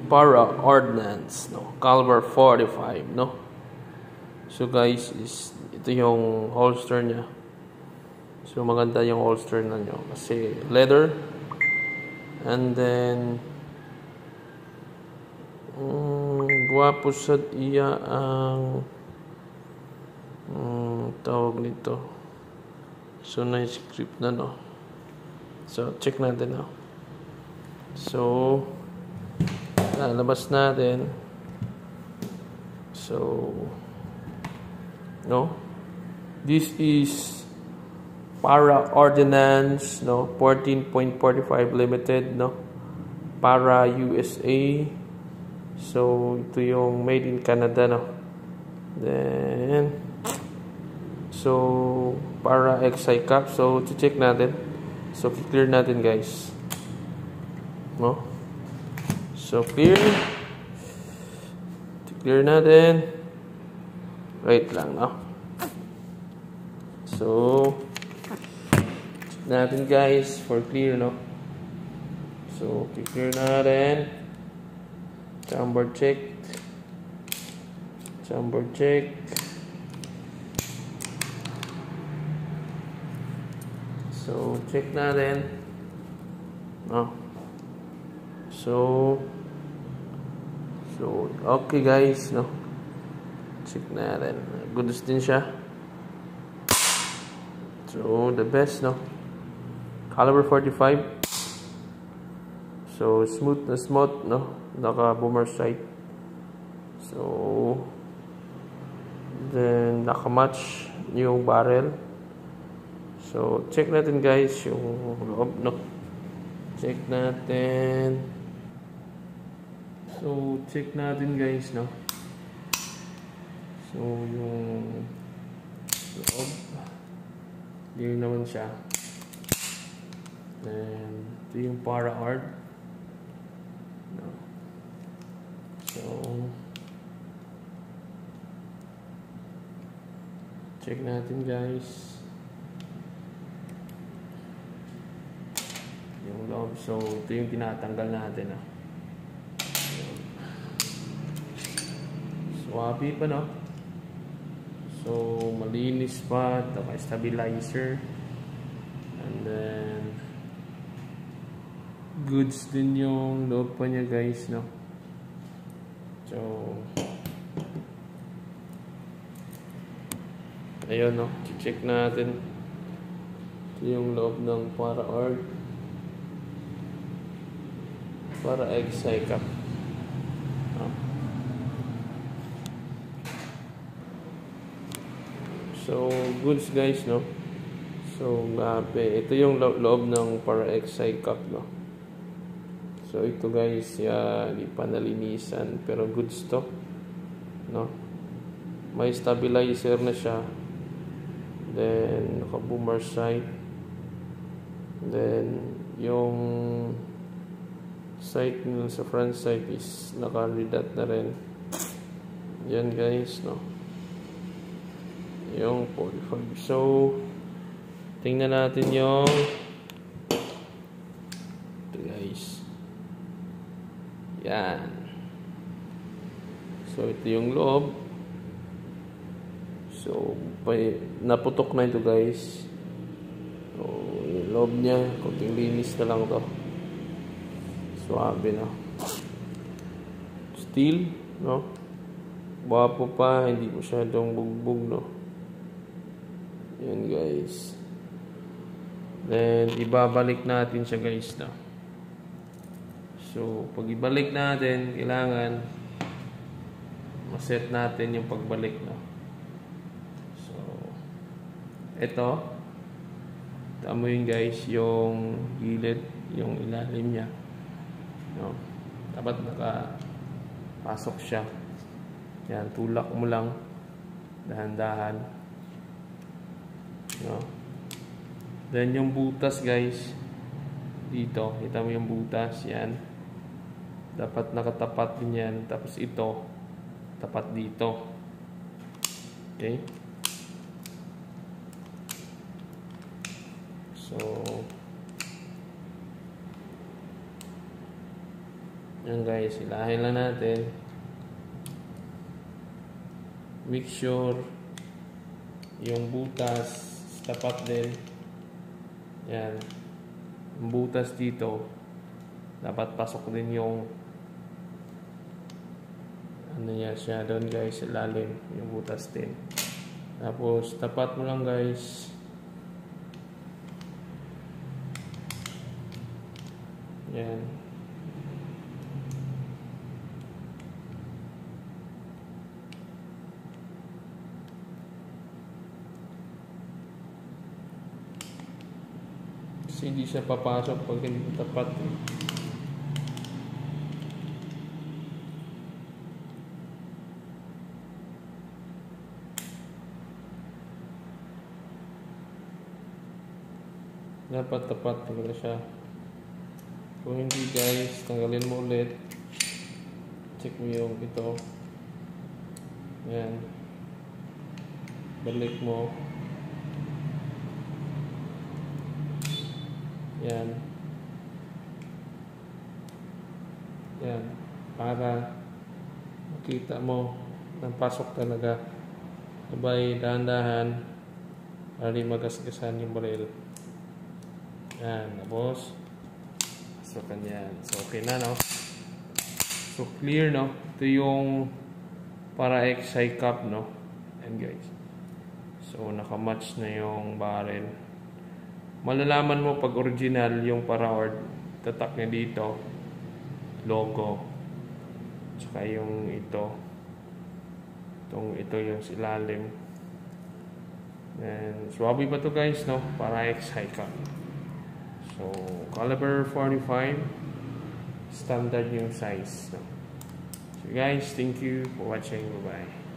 para ordnance, no, caliber 45, no. So guys, ito yung holster niya. So maganda yung holster na nyo kasi leather, and then guwapo sa iya ang tawag nito. So nice grip na, no. So check natin, no. So lalabas natin. So no, this is Para Ordnance, no, 14.45 limited, no, Para USA. So ito yung made in Canada, no. Then so Para XI cap. So check natin. So clear natin, guys, no. So clear natin. Wait lang, no. So check natin, guys, for clear, no. So clear natin. Chamber check. So check natin, no. So okay, guys, no. Check natin. Goods din siya. So the best, no. Caliber 45. So smooth, no. Naka boomer sight. So then naka-match yung barrel. So check natin, guys, yung loob, no. Check natin. So check natin, guys, no. So yung loob, yun naman siya. And ito yung para hard, no. So check natin, guys, yung loob. So ito yung tinatanggal natin, no. Swabe pa, no. So malinis pa, stabilizer, and then goods din yung loob pa niya, guys, no. So ayun, no, check natin. Ito yung loob ng Para Ord, Para XI cap, no. So goods, guys, no. So ito yung loob ng Para XI cap, no. So ito, guys, di pa nalinisan pero goods to, no. May stabilizer na siya, then naka boomer sight, then yung sight sa front sight is naka redat na rin. Yan, guys, no, yung 45. So tingnan natin yung ito, guys. Yan. So ito yung loob. So naputok na ito, guys. So yung loob niya, kunting linis na lang to. Suabe, no. Steel, no. Guwapo pa, hindi masyadong bugbog, no. Yan, guys. Then ibabalik natin siya, guys, no. So pag ibalik natin, kailangan maset natin yung pagbalik, no. So ito, tama yun, guys, yung gilid, yung ilalim niya, no. Dapat nakapasok siya. Yan, tulak mo lang dahan-dahan, no. Then yung butas, guys, dito, kita mo yung butas, yan, dapat nakatapat din yan. Tapos ito, tapat dito. Okay, so Yan guys, ilahin lang natin. Make sure yung butas tapat din. Yan. Yung butas dito dapat pasok din yung ano niya siya doon guys, ilalim yung butas din. Tapos tapat mo lang guys. Yan. Kasi hindi siya papasok pag hindi tapat eh. Dapat tapat talaga siya. Kung hindi guys, tanggalin mo ulit. Check mo yung ito. Yan. Balik mo. Yan. Yan. Para makita mo ng pasok talaga. Sabay dahan-dahan para di magasgasan yung baril. Yan. Tapos so kanyan. So okay na no. So clear no. Ito yung para XI cup no. And guys. So nakamatch na yung barrel. Malalaman mo pag original yung para-ord. Tatak niya dito. Logo. Tsaka yung ito. Ito yung silalim. And swabe pa to guys no. Para XI cup. So caliber 45. Standard yung size no. So guys, thank you for watching. Bye bye.